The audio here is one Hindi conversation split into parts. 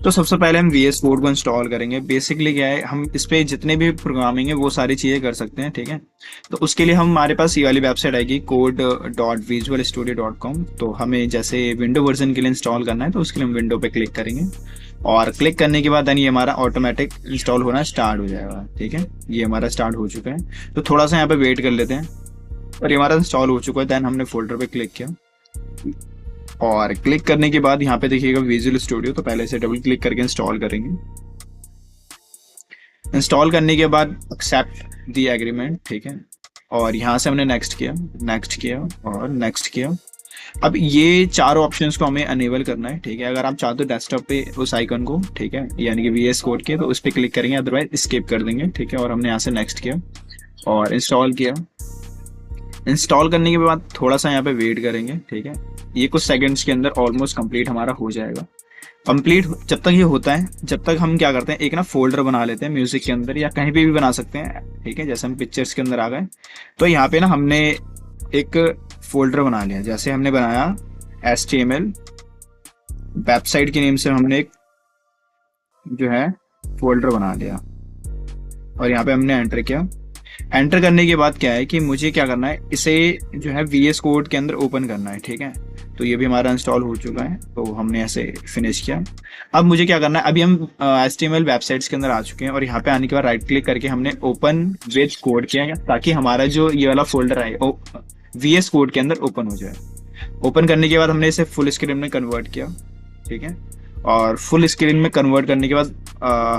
तो सबसे पहले हम VS कोड को इंस्टॉल करेंगे। बेसिकली क्या है, हम इस पे जितने भी प्रोग्रामिंग है वो सारी चीज़ें कर सकते हैं, ठीक है। तो उसके लिए हमारे पास ये वाली वेबसाइट आएगी code.visualstudio.com। तो हमें जैसे विंडो वर्जन के लिए इंस्टॉल करना है तो उसके लिए हम विंडो पे क्लिक करेंगे, और क्लिक करने के बाद देन ये हमारा ऑटोमेटिक इंस्टॉल होना स्टार्ट हो जाएगा, ठीक है। ये हमारा स्टार्ट हो चुका है, तो थोड़ा सा यहाँ पे वेट कर लेते हैं। और ये हमारा इंस्टॉल हो चुका है। देन हमने फोल्डर पे क्लिक किया, और क्लिक करने के बाद यहाँ पे देखिएगा विजुअल स्टूडियो, तो पहले से डबल क्लिक करके इंस्टॉल करेंगे। इंस्टॉल करने के बाद एक्सेप्ट दी एग्रीमेंट, ठीक है। और यहाँ से हमने नेक्स्ट किया, नेक्स्ट किया और नेक्स्ट किया। अब ये चारों ऑप्शंस को हमें अनेबल करना है, ठीक है। अगर आप चाहते हो डेस्कटॉप पे उस आइकन को, ठीक है, यानी कि VS कोड के, तो उस पर क्लिक करेंगे, अदरवाइज स्किप कर देंगे, ठीक है। और हमने यहाँ से नेक्स्ट किया और इंस्टॉल किया। इंस्टॉल करने के बाद थोड़ा सा यहाँ पे वेट करेंगे, ठीक है। ये कुछ सेकंड्स के अंदर ऑलमोस्ट कंप्लीट हमारा हो जाएगा। कंप्लीट जब तक ये होता है, जब तक हम क्या करते हैं, एक ना फोल्डर बना लेते हैं म्यूजिक के अंदर, या कहीं पे भी बना सकते हैं, ठीक है। जैसे हम पिक्चर्स के अंदर आ गए, तो यहाँ पे ना हमने एक फोल्डर बना लिया। जैसे हमने बनाया HTML वेबसाइट के नेम से, हमने एक जो है फोल्डर बना लिया, और यहाँ पे हमने एंटर किया। एंटर करने के बाद क्या है कि मुझे क्या करना है, इसे जो है VS कोड के अंदर ओपन करना है, ठीक है। तो ये भी हमारा इंस्टॉल हो चुका है, तो हमने ऐसे फिनिश किया। अब मुझे क्या करना है, अभी हम HTML वेबसाइट्स के अंदर आ चुके हैं, और यहाँ पे आने के बाद राइट क्लिक करके हमने ओपन विद कोड किया है, ताकि हमारा जो ये वाला फोल्डर है VS कोड के अंदर ओपन हो जाए। ओपन करने के बाद हमने इसे फुल स्क्रीन में कन्वर्ट किया, ठीक है। और फुल स्क्रीन में कन्वर्ट करने के बाद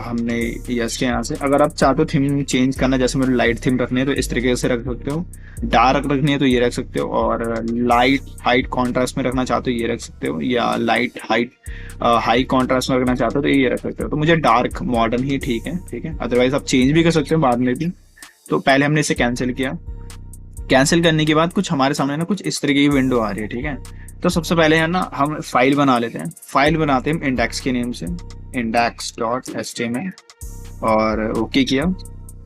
हमने यस के यहाँ से, अगर आप चाहते हो थीम चेंज करना, जैसे मेरे लाइट थीम रखनी है तो इस तरीके से रख सकते हो, डार्क रखनी है तो ये रख सकते हो, और लाइट हाइट कॉन्ट्रास्ट में रखना चाहते हो ये रख सकते हो, या लाइट हाइट हाई कॉन्ट्रास्ट में रखना चाहते हो तो ये रख सकते हो। तो मुझे डार्क मॉडर्न ही ठीक है, ठीक है। अदरवाइज आप चेंज भी कर सकते हो बाद में भी। तो पहले हमने इसे कैंसिल किया। कैंसिल करने के बाद कुछ हमारे सामने ना कुछ इस तरीके की विंडो आ रही है, ठीक है। तो सबसे पहले है ना हम फाइल बना लेते हैं। फाइल बनाते हैं इंडेक्स के नेम से, index.html, और ओके किया।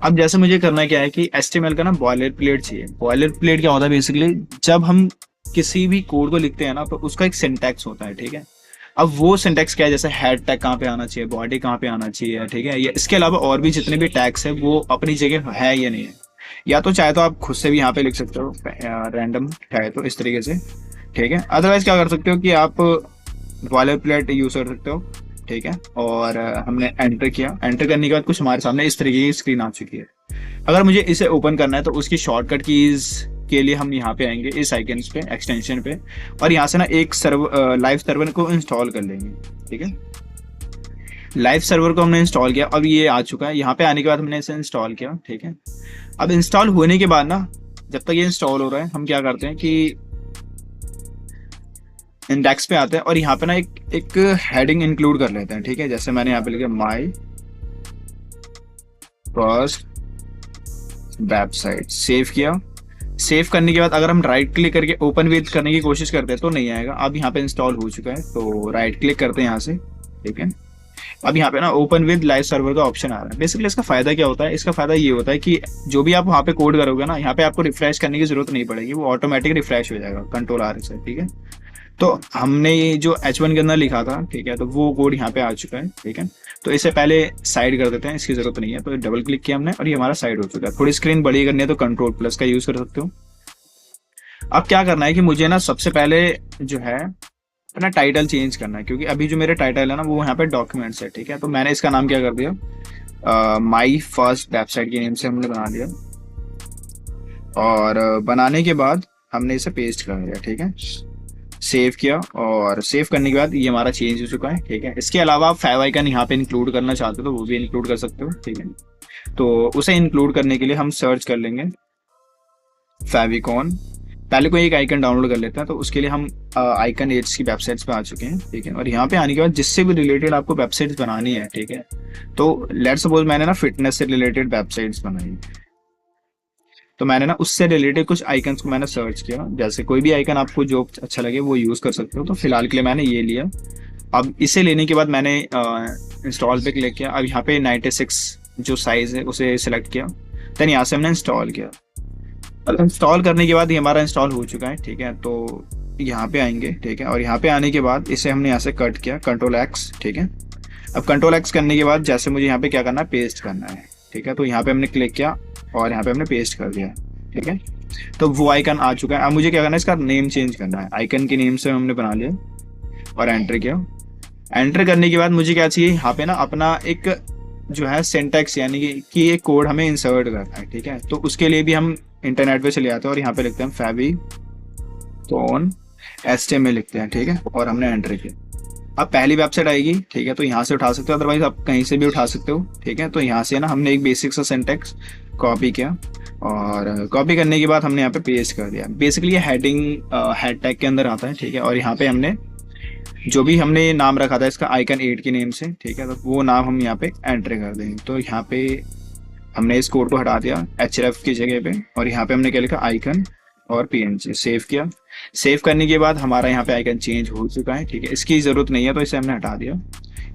अब जैसे मुझे करना क्या है कि HTML का ना बॉयलर प्लेट चाहिए। बॉयलर प्लेट क्या होता है, बेसिकली जब हम किसी भी कोड को लिखते हैं ना, तो उसका एक सिंटैक्स होता है, ठीक है। अब वो सिंटैक्स क्या है, जैसे हेड टैग कहाँ पे आना चाहिए, बॉडी कहाँ पे आना चाहिए, ठीक है। या इसके अलावा और भी जितने भी टैग्स है वो अपनी जगह है या नहीं है। या तो चाहे तो आप खुद से भी यहाँ पे लिख सकते हो, रैंडम चाहे तो इस तरीके से, ठीक है। अदरवाइज क्या कर सकते हो कि आप बॉयलर प्लेट यूज कर सकते हो, ठीक है। और हमने एंटर किया। एंटर करने के बाद कुछ हमारे सामने इस तरीके की स्क्रीन आ चुकी है। अगर मुझे इसे ओपन करना है तो उसकी शॉर्टकट कीज के लिए हम यहाँ पे आएंगे इस आइकन्स पे, एक्सटेंशन पे, और यहाँ से ना एक लाइव सर्वर को इंस्टॉल कर लेंगे, ठीक है। लाइव सर्वर को हमने इंस्टॉल किया, अब ये आ चुका है। यहाँ पे आने के बाद हमने इसे इंस्टॉल किया, ठीक है। अब इंस्टॉल होने के बाद ना, जब तक ये इंस्टॉल हो रहा है, हम क्या करते हैं कि इंडेक्स पे आते हैं, और यहाँ पे ना एक हेडिंग इंक्लूड कर लेते हैं, ठीक है। जैसे मैंने यहाँ पे लिखा माई फर्स्ट वेबसाइट, सेव किया। सेव करने के बाद अगर हम राइट क्लिक करके ओपन विद करने की कोशिश करते हैं तो नहीं आएगा। अब यहाँ पे इंस्टॉल हो चुका है, तो राइट क्लिक करते हैं यहाँ से, ठीक है। अब यहाँ पे ना ओपन विद लाइव सर्वर का ऑप्शन आ रहा है। बेसिकली इसका फायदा क्या होता है, इसका फायदा ये होता है कि जो भी आप वहाँ पे कोड करोगे ना, यहाँ पे आपको रिफ्रेश करने की जरूरत नहीं पड़ेगी, वो ऑटोमेटिक रिफ्रेश हो जाएगा Ctrl+R से, ठीक है। तो हमने ये जो H1 के अंदर लिखा था, ठीक है, तो वो कोड यहाँ पे आ चुका है, ठीक है। तो इसे पहले साइड कर देते हैं, इसकी जरूरत नहीं है। तो डबल क्लिक किया हमने और ये हमारा साइड हो चुका है। थोड़ी स्क्रीन बड़ी करनी है तो Ctrl+ का यूज कर सकते हो। अब क्या करना है कि मुझे ना सबसे पहले जो है अपना टाइटल चेंज करना है, क्योंकि अभी जो मेरे टाइटल है ना वो यहाँ पे डॉक्यूमेंट्स है, ठीक है। तो मैंने इसका नाम क्या कर दिया, माई फर्स्ट वेबसाइट के नेम से हमने बना लिया, और बनाने के बाद हमने इसे पेस्ट कर दिया, ठीक है। सेव किया, और सेव करने के बाद ये हमारा चेंज हो चुका है, ठीक है। इसके अलावा आप फेव आइकन यहाँ पे इंक्लूड करना चाहते हो तो वो भी इंक्लूड कर सकते हो, ठीक है। तो उसे इंक्लूड करने के लिए हम सर्च कर लेंगे फेविकॉन। पहले कोई एक आइकन डाउनलोड कर लेते हैं, तो उसके लिए हम आइकन एड्स की वेबसाइट्स पे आ चुके हैं, ठीक है। और यहाँ पे आने के बाद जिससे भी रिलेटेड आपको वेबसाइट्स बनानी है, ठीक है। तो लेट्स सपोज मैंने ना फिटनेस से रिलेटेड वेबसाइट्स बनाई, तो मैंने ना उससे रिलेटेड कुछ आइकन्स को मैंने सर्च किया। जैसे कोई भी आइकन आपको जो अच्छा लगे वो यूज कर सकते हो। तो फिलहाल के लिए मैंने ये लिया। अब इसे लेने के बाद मैंने इंस्टॉल पे क्लिक किया। अब यहाँ पे 96 जो साइज है उसे सिलेक्ट किया, देन यहाँ से हमने इंस्टॉल किया। अब इंस्टॉल करने के बाद ये हमारा इंस्टॉल हो चुका है, ठीक है। तो यहाँ पे आएंगे, ठीक है, और यहाँ पे आने के बाद इसे हमने यहाँ से कट किया Ctrl+X, ठीक है। अब कंट्रोल एक्स करने के बाद जैसे मुझे यहाँ पे क्या करना है, पेस्ट करना है, ठीक है। तो यहाँ पे हमने क्लिक किया और यहाँ पे हमने पेस्ट कर दिया, ठीक है। तो वो आइकन आ चुका है। अब मुझे क्या करना है, इसका नेम चेंज करना है। आइकन के नेम से हमने बना लिया और एंटर किया। एंटर करने के बाद मुझे क्या चाहिए, यहाँ पे ना अपना एक जो है सिंटैक्स यानी कि एक कोड हमें इंसर्ट करना है, ठीक है। तो उसके लिए भी हम इंटरनेट पे चले जाते हैं और यहाँ पे लिखते हैं फेविकॉन HTML लिखते हैं, ठीक है। और हमने एंटर किया। अब पहली वेबसाइट आएगी, ठीक है। तो यहाँ से उठा सकते हो, अदरवाइज आप कहीं से भी उठा सकते हो, ठीक है। तो यहाँ से ना हमने एक बेसिक सा सिंटैक्स कॉपी किया और कॉपी करने के बाद हमने यहाँ पे पेस्ट कर दिया। बेसिकली ये हेड टैग के अंदर आता है, ठीक है। और यहाँ पे हमने जो भी हमने नाम रखा था इसका आइकन 8 के नेम से, ठीक है। तो वो नाम हम यहाँ पे एंटर कर देंगे। तो यहाँ पे हमने इस कोड को हटा दिया href की जगह पे और यहाँ पे हमने क्या लिखा, आइकन और png। सेव किया। सेव करने के बाद हमारा यहाँ पे आइकन चेंज हो चुका है, ठीक है। इसकी जरूरत नहीं है तो इसे हमने हटा दिया,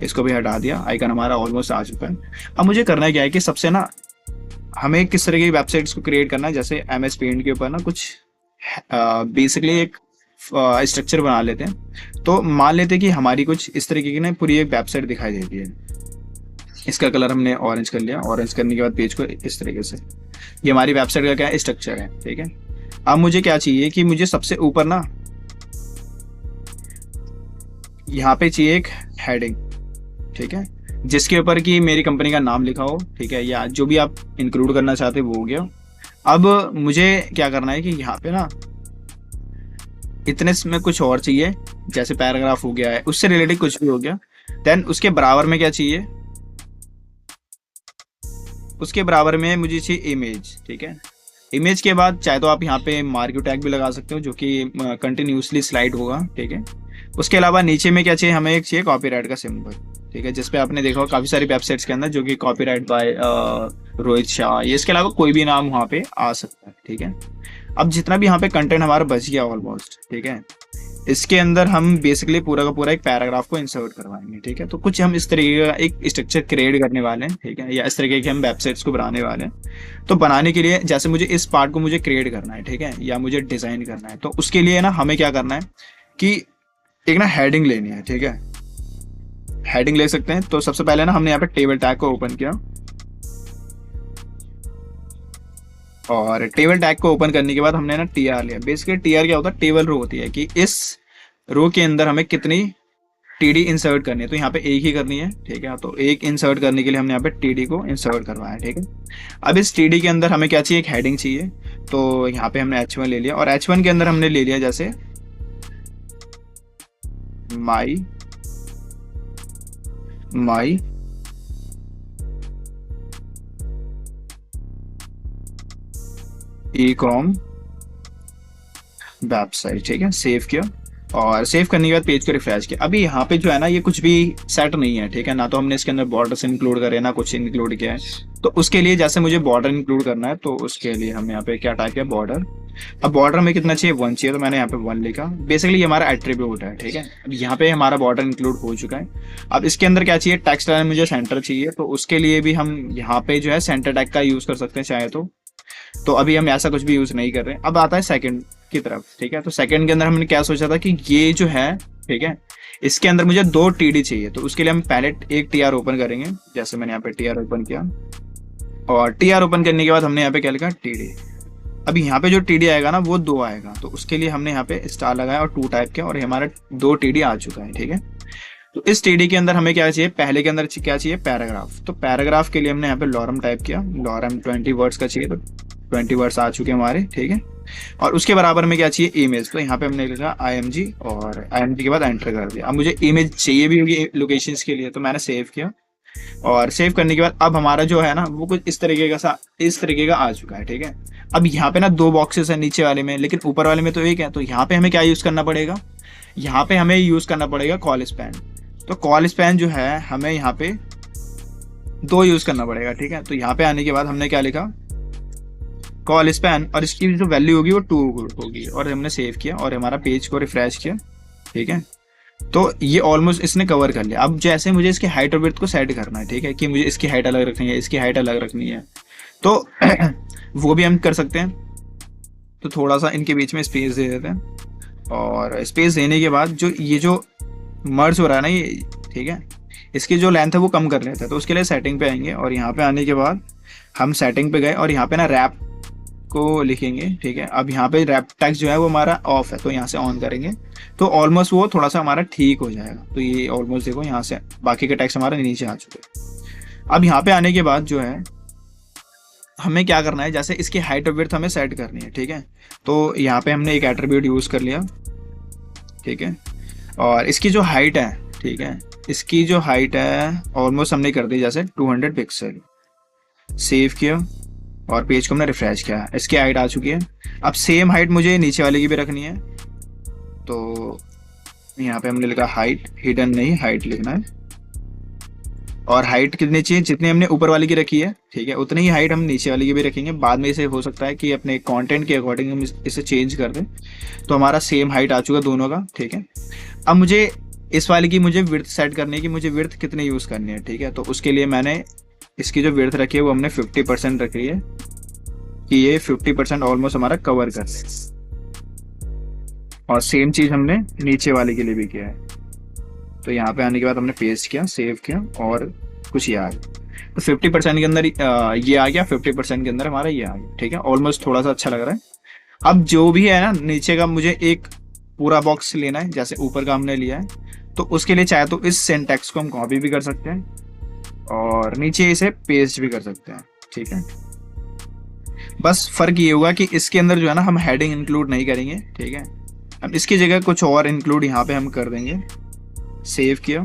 इसको भी हटा दिया। आइकन हमारा ऑलमोस्ट आ चुका है। अब मुझे करना क्या है कि सबसे ना हमें किस तरह की वेबसाइट्स को क्रिएट करना है। जैसे MS Paint के ऊपर ना कुछ बेसिकली एक स्ट्रक्चर बना लेते हैं। तो मान लेते हैं कि हमारी कुछ इस तरीके की ना पूरी एक वेबसाइट दिखाई देती है। इसका कलर हमने ऑरेंज कर लिया। ऑरेंज करने के बाद पेज को इस तरीके से, ये हमारी वेबसाइट का क्या स्ट्रक्चर है, ठीक है। अब मुझे क्या चाहिए कि मुझे सबसे ऊपर ना यहाँ पे चाहिए एक हेडिंग, ठीक है, जिसके ऊपर कि मेरी कंपनी का नाम लिखा हो, ठीक है, या जो भी आप इंक्लूड करना चाहते वो हो गया। अब मुझे क्या करना है कि यहाँ पे ना इतने में कुछ और चाहिए, जैसे पैराग्राफ हो गया है, उससे रिलेटेड कुछ भी हो गया। देन उसके बराबर में क्या चाहिए, उसके बराबर में मुझे चाहिए इमेज, ठीक है। इमेज के बाद चाहे तो आप यहाँ पे मार्क्यू टैग भी लगा सकते हो जो कि कंटिन्यूसली स्लाइड होगा, ठीक है। उसके अलावा नीचे में क्या चाहिए, हमें एक चाहिए कॉपीराइट का सिंबल, ठीक है, जिसपे आपने देखा हो काफी सारी वेबसाइट्स के अंदर जो कि कॉपीराइट बाय रोहित शाह, ये इसके अलावा कोई भी नाम वहाँ पे आ सकता है, ठीक है। अब जितना भी यहाँ पे कंटेंट हमारा बच गया ऑलमोस्ट, ठीक है, इसके अंदर हम बेसिकली पूरा का पूरा एक पैराग्राफ को इंसर्ट करवाएंगे, ठीक है। तो कुछ हम इस तरीके का एक स्ट्रक्चर क्रिएट करने वाले हैं, ठीक है, या इस तरीके की हम वेबसाइट्स को बनाने वाले हैं। तो बनाने के लिए जैसे मुझे इस पार्ट को मुझे क्रिएट करना है, ठीक है, या मुझे डिजाइन करना है, तो उसके लिए ना हमें क्या करना है कि एक ना हेडिंग लेनी है, ठीक है। हेडिंग ले सकते हैं। तो सबसे पहले ना हमने यहाँ पे टेबल टैग को ओपन किया और टेबल टैग को ओपन करने के बाद हमने ना TR लिया। बेसिकली TR क्या होता है, टेबल रो होती है कि इस रो के अंदर हमें कितनी TD इंसर्ट करनी है। तो यहाँ पे एक ही करनी है, ठीक है। तो एक इंसर्ट करने के लिए हमने यहाँ पे TD को इंसर्ट करवाया, ठीक है। अब इस TD के अंदर हमें क्या चाहिए, एक हेडिंग चाहिए। तो यहाँ पे हमने H1 ले लिया और H1 के अंदर हमने ले लिया जैसे माई ई-कॉम वेबसाइट, ठीक है। सेव किया और सेव करने के बाद पेज को रिफ्रेश किया। अभी यहाँ पे जो है ना ये कुछ भी सेट नहीं है, ठीक है, ना तो हमने इसके अंदर बॉर्डर्स इंक्लूड करे ना कुछ इंक्लूड किया है। तो उसके लिए जैसे मुझे बॉर्डर इंक्लूड करना है तो उसके लिए हम यहाँ पे क्या टाइप किया, बॉर्डर। अब बॉर्डर में कितना चाहिए, 1 चाहिए, तो मैंने यहाँ पे 1 लिखा। बेसिकली ये हमारा एट्रीब्यूट है, ठीक है। अब यहाँ पे हमारा बॉर्डर इंक्लूड हो चुका है। अब इसके अंदर क्या चाहिए, टेक्स्ट लाइन मुझे सेंटर चाहिए। तो उसके लिए भी हम यहाँ पे जो है सेंटर टैग का यूज कर सकते हैं चाहे तो अभी हम ऐसा कुछ भी यूज नहीं कर रहे हैं। अब आता है सेकंड की तरफ, ठीक है। तो सेकंड के अंदर हमने क्या सोचा था कि ये जो है, ठीक है, इसके अंदर मुझे 2 TD चाहिए। तो उसके लिए हम पहले एक TR ओपन करेंगे, जैसे मैंने यहाँ पे TR ओपन किया और TR ओपन करने के बाद हमने यहाँ पे क्या लिखा, TD। अब यहाँ पे जो TD आएगा ना वो 2 आएगा। तो उसके लिए हमने यहाँ पे स्टार लगाया और 2 टाइप किया और हमारा 2 TD आ चुका है, ठीक है। तो इस TD के अंदर हमें क्या चाहिए, पहले के अंदर क्या चाहिए, पैराग्राफ। तो पैराग्राफ के लिए हमने यहाँ पे लॉरम टाइप किया। लॉरम 20 वर्ड्स का चाहिए, तो 20 वर्ड्स आ चुके हमारे, ठीक है। और उसके बराबर में क्या चाहिए, इमेज। तो यहाँ पे हमने लिखा IMG और IMG के बाद एंटर कर दिया। अब मुझे इमेज चाहिए भी होगी लोकेशंस के लिए, तो मैंने सेव किया और सेव करने के बाद अब हमारा जो है ना वो कुछ इस तरीके का आ चुका है, ठीक है। अब यहाँ पे ना 2 बॉक्सेस है नीचे वाले में, लेकिन ऊपर वाले में तो एक है। तो यहाँ पे हमें क्या यूज करना पड़ेगा, यहाँ पे हमें यूज करना पड़ेगा कॉल स्पैन। तो कॉल स्पैन जो है हमें यहाँ पे 2 यूज करना पड़ेगा, ठीक है। तो यहाँ पे आने के बाद हमने क्या लिखा, कॉल स्पैन, और इसकी जो वैल्यू होगी वो 2 होगी। और हमने सेव किया और हमारा पेज को रिफ्रेश किया, ठीक है। तो ये ऑलमोस्ट इसने कवर कर लिया। अब जैसे मुझे इसकी हाइट और विड्थ को सेट करना है, ठीक है, कि मुझे इसकी हाइट अलग रखनी है, इसकी हाइट अलग रखनी है, तो वो भी हम कर सकते हैं। तो थोड़ा सा इनके बीच में स्पेस दे देते हैं और स्पेस देने के बाद जो ये जो मर्ज हो रहा है ना ये, ठीक है, इसकी जो लेंथ है वो कम कर लेते हैं। तो उसके लिए सेटिंग पे आएंगे और यहाँ पे आने के बाद हम सेटिंग पे गए और यहाँ पे ना रैप को लिखेंगे, ठीक है। अब यहाँ पे रैप टेक्स्ट जो है वो हमारा ऑफ है, तो यहाँ से ऑन करेंगे तो ऑलमोस्ट वो थोड़ा सा हमारा ठीक हो जाएगा। तो ये ऑलमोस्ट देखो यहाँ से बाकी के टेक्स्ट हमारे नीचे आ चुके हैं। अब यहाँ पे आने के बाद जो है हमें क्या करना है, जैसे इसकी हाइट और विड्थ हमें सेट करनी है, ठीक है। तो यहाँ पे हमने एक एट्रीब्यूट यूज कर लिया, ठीक है। और इसकी जो हाइट है, ठीक है, इसकी जो हाइट है ऑलमोस्ट हमने कर दी जैसे 200 पिक्सल। सेव किया और पेज को हमने रिफ्रेश किया, इसकी हाइट आ चुकी है। अब सेम हाइट मुझे नीचे वाले की भी रखनी है, तो यहाँ पे हमने लिखा हाइट, हिडन नहीं हाइट लिखना है। और हाइट कितनी चाहिए, जितनी हमने ऊपर वाली की रखी है, ठीक है, उतनी ही हाइट हम नीचे वाली की भी रखेंगे। बाद में इसे हो सकता है कि अपने कंटेंट के अकॉर्डिंग हम इसे चेंज कर दें। तो हमारा सेम हाइट आ चुका दोनों का, ठीक है। अब मुझे इस वाली की मुझे विड्थ सेट करनी है कि मुझे विड्थ कितनी यूज करनी है, ठीक है। तो उसके लिए मैंने इसकी जो विड्थ रखी है वो हमने 50% रखी है कि ये 50% ऑलमोस्ट हमारा कवर कर ले। और सेम चीज हमने नीचे वाले के लिए भी किया है। तो यहाँ पे आने के बाद हमने पेस्ट किया, सेव किया और कुछ ये आ गया। तो 50% के अंदर ये आ गया, 50% के अंदर हमारा ये आ गया, ठीक है। ऑलमोस्ट थोड़ा सा अच्छा लग रहा है। अब जो भी है ना नीचे का मुझे एक पूरा बॉक्स लेना है, जैसे ऊपर का हमने लिया है। तो उसके लिए चाहे तो इस सिंटैक्स को हम कॉपी भी कर सकते हैं और नीचे इसे पेस्ट भी कर सकते हैं, ठीक है। बस फर्क ये होगा कि इसके अंदर जो है ना हम हेडिंग इंक्लूड नहीं करेंगे, ठीक है। अब इसकी जगह कुछ और इंक्लूड यहाँ पे हम कर देंगे। सेव किया।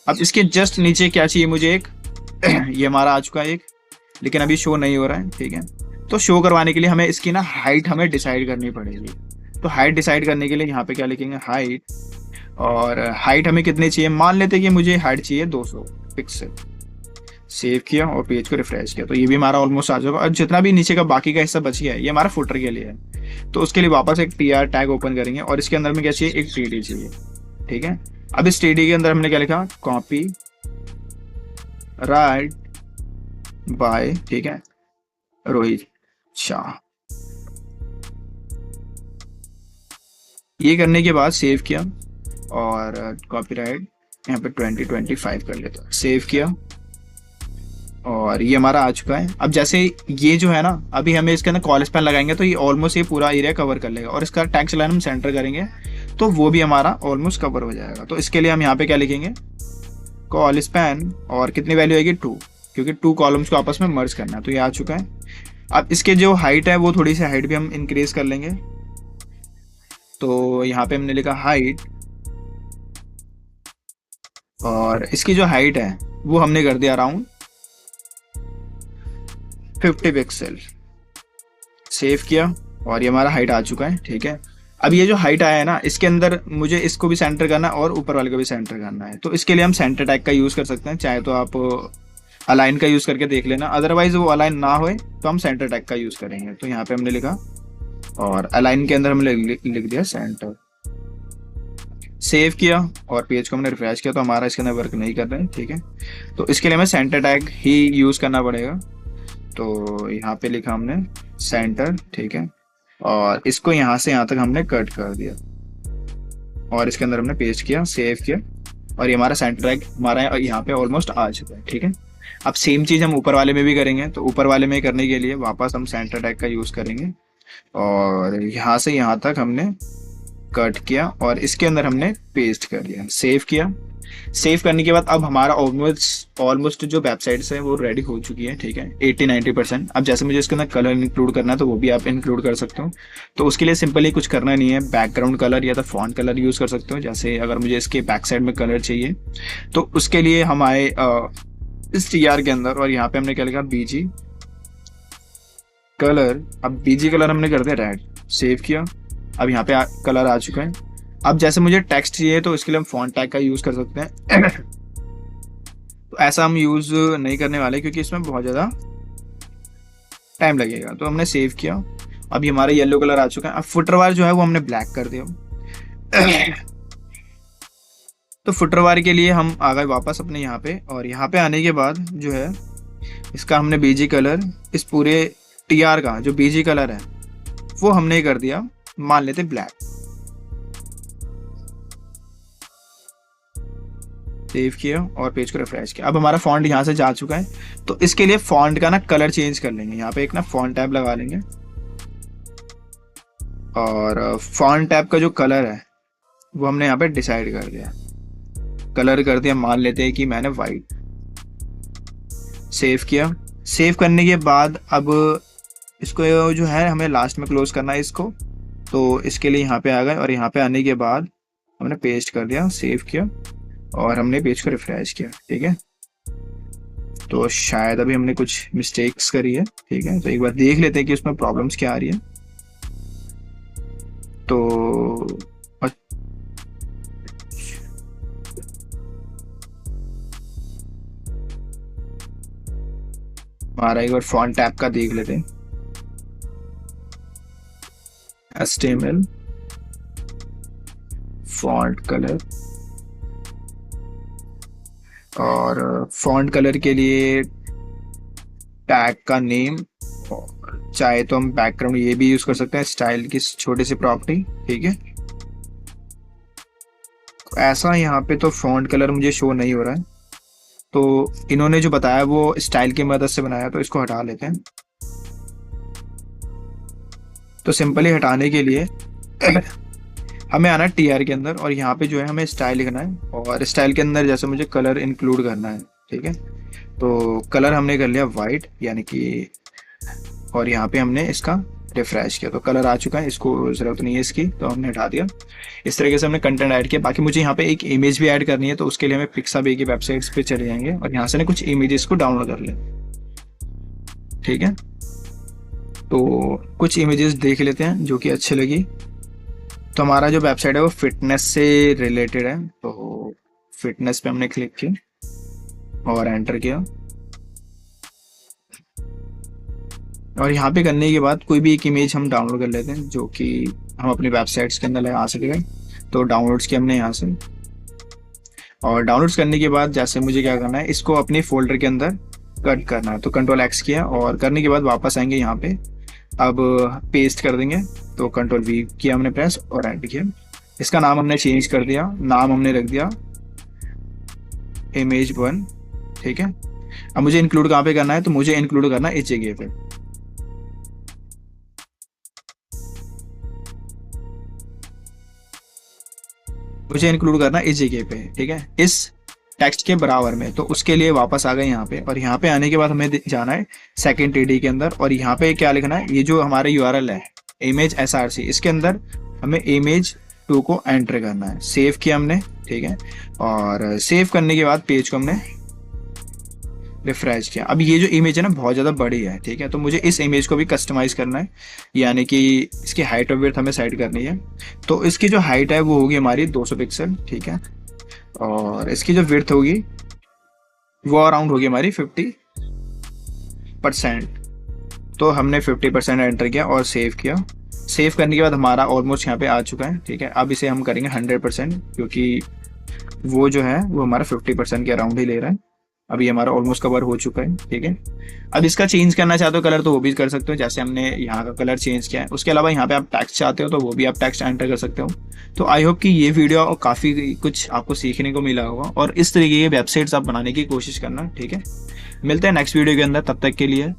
अब इसके जस्ट नीचे क्या चाहिए मुझे, एक ये हमारा आ चुका है एक, लेकिन अभी शो नहीं हो रहा है, ठीक है। तो शो करवाने के लिए हमें इसकी ना हाइट हमें डिसाइड करनी पड़ेगी। तो हाइट डिसाइड करने के लिए यहाँ पे क्या लिखेंगे, हाइट। और हाइट हमें कितनी चाहिए, मान लेते कि मुझे हाइट चाहिए 200 पिक्सल। सेव किया और पेज को रिफ्रेश किया, तो ये भी हमारा ऑलमोस्ट आ जाएगा। और जितना भी नीचे का बाकी का हिस्सा बच गया है ये हमारा फुटर के लिए है। तो उसके लिए वापस एक टीआर टैग ओपन करेंगे और इसके अंदर में क्या चाहिए, एक टीडी चाहिए, ठीक है। अब इस टीडी के अंदर हमने क्या लिखा, कॉपी राइट बाय, ठीक है, रोहित शाह। ये करने के बाद सेव किया और कॉपीराइट यहाँ पे 2025 कर लेता हूँ। सेव किया और ये हमारा आ चुका है। अब जैसे ये जो है ना, अभी हमें इसके अंदर कॉल स्पैन लगाएंगे तो ये ऑलमोस्ट ये पूरा एरिया कवर कर लेगा। और इसका टैक्स लाइन हम सेंटर करेंगे तो वो भी हमारा ऑलमोस्ट कवर हो जाएगा। तो इसके लिए हम यहाँ पे क्या लिखेंगे, कॉल स्पैन और कितनी वैल्यू आएगी 2, क्योंकि 2 कॉलम्स को आपस में मर्ज करना है। तो ये आ चुका है। अब इसके जो हाइट है वो थोड़ी सी हाइट भी हम इंक्रीज कर लेंगे। तो यहाँ पे हमने लिखा हाइट और इसकी जो हाइट है वो हमने कर दिया अराउंड 50 पिक्सल। सेव किया और ये हमारा हाइट आ चुका है, ठीक है। अब ये जो हाइट आया है ना, इसके अंदर मुझे इसको भी सेंटर करना है और ऊपर वाले को भी सेंटर करना है। तो इसके लिए हम सेंटर टैग का यूज कर सकते हैं, चाहे तो आप अलाइन का यूज करके देख लेना, अदरवाइज वो अलाइन ना होए तो हम सेंटर टैग का यूज करेंगे। तो यहाँ पे हमने लिखा और अलाइन के अंदर हमने लिख दिया सेंटर। सेव किया और पेज को हमने रिफ्रेश किया तो हमारा इसके अंदर वर्क नहीं कर रहा है, ठीक है। तो इसके लिए हमें सेंटर टैग ही यूज करना पड़ेगा। तो यहाँ पे लिखा हमने सेंटर, ठीक है। और इसको यहाँ से यहाँ तक हमने कट कर दिया और इसके अंदर हमने पेस्ट किया, सेव किया और ये हमारा सेंटर टैग हमारा यहाँ पे ऑलमोस्ट आ चुका है, ठीक है। अब सेम चीज हम ऊपर वाले में भी करेंगे। तो ऊपर वाले में करने के लिए वापस हम सेंटर टैग का यूज करेंगे और यहाँ से यहाँ तक हमने कट किया और इसके अंदर हमने पेस्ट कर दिया। सेव किया। सेव करने के बाद अब हमारा ऑलमोस्ट जो वेबसाइट्स है वो रेडी हो चुकी है, ठीक है, 80-90%। अब जैसे मुझे इसके अंदर कलर इंक्लूड करना है तो वो भी आप इंक्लूड कर सकते हो। तो उसके लिए सिंपली कुछ करना नहीं है, बैकग्राउंड कलर या तो फॉन्ट कलर यूज कर सकते हो। जैसे अगर मुझे इसके बैक साइड में कलर चाहिए तो उसके लिए हम आए इस टीआर के अंदर और यहाँ पे हमने क्या लिखा, बीजी कलर। अब बीजी कलर हमने कर दिया रेड। सेव किया। अब यहाँ पे कलर आ चुका है। अब जैसे मुझे टेक्स्ट चाहिए तो इसके लिए हम फॉन्ट टैग का यूज कर सकते हैं। तो ऐसा हम यूज नहीं करने वाले क्योंकि इसमें बहुत ज्यादा टाइम लगेगा। तो हमने सेव किया। अब ये हमारा येलो कलर आ चुका है। अब फुटरवार जो है वो हमने ब्लैक कर दिया। तो फुटरवार के लिए हम आ गए वापस अपने यहाँ पे और यहाँ पे आने के बाद जो है इसका हमने बीजी कलर, इस पूरे टीआर का जो बीजी कलर है वो हमने कर दिया, मान लेते ब्लैक। सेव किया और पेज को रिफ्रेश किया। अब हमारा फॉन्ट यहाँ से जा चुका है। तो इसके लिए फॉन्ट का ना कलर चेंज कर लेंगे। यहाँ पे एक ना फॉन्ट टैब लगा लेंगे और फॉन्ट टैब का जो कलर है वो हमने यहाँ पे डिसाइड कर दिया। कलर कर दिया, मान लेते हैं कि मैंने वाइट। सेव किया। सेव करने के बाद अब इसको जो है हमें लास्ट में क्लोज करना है इसको। तो इसके लिए यहाँ पे आ गए और यहाँ पे आने के बाद हमने पेस्ट कर दिया, सेव किया और हमने पेज को रिफ्रेश किया। ठीक है, तो शायद अभी हमने कुछ मिस्टेक्स करी है। ठीक है, तो एक बार देख लेते हैं कि उसमें प्रॉब्लम्स क्या आ रही है। तो हमारा एक बार फॉन्ट टैब का देख लेते हैं। HTML फॉन्ट कलर, और फॉन्ट कलर के लिए टैग का नेम, और चाहे तो हम बैकग्राउंड ये भी यूज कर सकते हैं, स्टाइल की छोटी सी प्रॉपर्टी। ठीक है, ऐसा यहाँ पे तो फॉन्ट कलर मुझे शो नहीं हो रहा है। तो इन्होंने जो बताया वो स्टाइल की मदद से बनाया, तो इसको हटा लेते हैं। तो सिंपली हटाने के लिए हमें आना है TR के अंदर और यहाँ पे जो है हमें स्टाइल लिखना है, और स्टाइल के अंदर जैसे मुझे कलर इंक्लूड करना है। ठीक है, तो कलर हमने कर लिया वाइट यानी कि, और यहाँ पे हमने इसका रिफ्रेश किया तो कलर आ चुका है। इसको जरूरत नहीं है इसकी, तो हमने हटा दिया। इस तरीके से हमने कंटेंट ऐड किया। बाकी मुझे यहाँ पे एक इमेज भी ऐड करनी है, तो उसके लिए हमें पिक्साबे की वेबसाइट्स पे चले जाएंगे और यहाँ से ना कुछ इमेजेस को डाउनलोड कर लें। ठीक है, तो कुछ इमेजेस देख लेते हैं जो कि अच्छी लगी। तो हमारा जो वेबसाइट है वो फिटनेस से रिलेटेड है, तो फिटनेस पे हमने क्लिक किया और एंटर किया। और यहाँ पे करने के बाद कोई भी एक इमेज हम डाउनलोड कर लेते हैं जो कि हम अपनी वेबसाइट्स के अंदर लगा सकें। तो डाउनलोड्स किया हमने यहाँ से, और डाउनलोड्स करने के बाद जैसे मुझे क्या करना है, इसको अपने फोल्डर के अंदर कट करना है। तो Ctrl+X किया और करने के बाद वापस आएंगे यहाँ पे, अब पेस्ट कर देंगे। तो Ctrl+V किया हमने प्रेस और एंटर किया। इसका नाम हमने चेंज कर दिया, नाम हमने रख दिया image1। ठीक है, अब मुझे इंक्लूड कहाँ पे करना है, तो मुझे इंक्लूड करना है इस जगह पे। मुझे इंक्लूड करना इस जगह पे। ठीक है, इस टेक्स्ट के बराबर में। तो उसके लिए वापस आ गए यहाँ पे, और यहाँ पे आने के बाद हमें जाना है सेकंड TD के अंदर, और यहाँ पे क्या लिखना है, ये जो हमारे URL है image src, इसके अंदर हमें image2 को एंटर करना है। सेव किया हमने। ठीक है, और सेव करने के बाद पेज को हमने रिफ्रेश किया। अब ये जो इमेज है ना बहुत ज़्यादा बड़ी है। ठीक है, तो मुझे इस इमेज को भी कस्टमाइज करना है, यानी कि इसकी हाइट और विड्थ हमें सेट करनी है। तो इसकी जो हाइट है वो होगी हमारी 200 पिक्सल। ठीक है, और इसकी जो विड्थ होगी वो अराउंड होगी हमारी 50%। तो हमने 50% एंटर किया और सेव किया। सेव करने के बाद हमारा ऑलमोस्ट यहाँ पे आ चुका है। ठीक है, अब इसे हम करेंगे 100%, क्योंकि वो जो है वो हमारा 50% के अराउंड ही ले रहा है। अभी हमारा ऑलमोस्ट कवर हो चुका है। ठीक है, अब इसका चेंज करना चाहते हो कलर तो वो भी कर सकते हो, जैसे हमने यहाँ का कलर चेंज किया है। उसके अलावा यहाँ पे आप टेक्स्ट चाहते हो तो वो भी आप टेक्स्ट एंटर कर सकते हो। तो आई होप कि ये वीडियो काफ़ी कुछ आपको सीखने को मिला होगा, और इस तरीके की वेबसाइट्स आप बनाने की कोशिश करना। ठीक है, मिलते हैं नेक्स्ट वीडियो के अंदर, तब तक के लिए